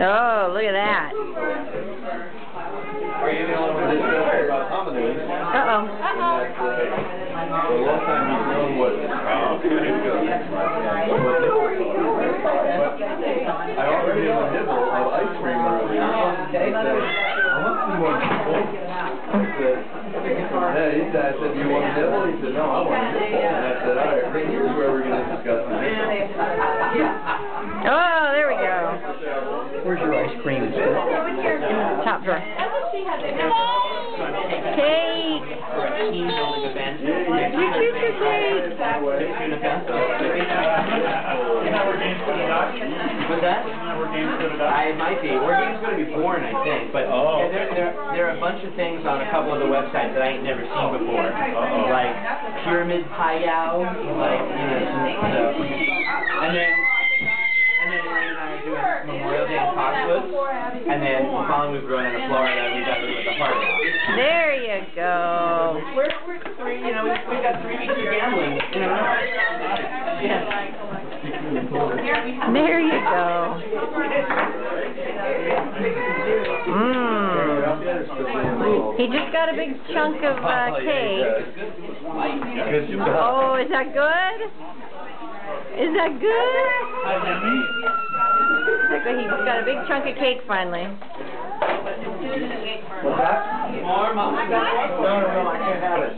Oh, look at that. Are you the only one that's talking about hominoids? Uh-oh. The last time you've known what... I offered him a nibble of ice cream earlier. He said, I want some more nibble. I said, I said, do you want a nibble? He said, no, I want a nibble. And I said, all right, here's where we're going to discuss the nibble. Oh, there we go. Where's your ice cream? In the top drawer. Cake! Your future cake! What's that? It might be. War Game's going to be born, I think. But yeah, there are a bunch of things on a couple of the websites that I ain't never seen before. Like Pyramid Payao, like, you know, and then Elaine and I are doing Memorial Day in Foxwoods, and then the following week we're going to Florida and we got to with the Hard Rock. There you go. We're three, you know, we've got 3 weeks of gambling, you know. Yeah. There you go. He just got a big chunk of cake. Oh, is that good? Is that good? He just got a big chunk of cake finally. What's that? More, Mom. No, I can't have it.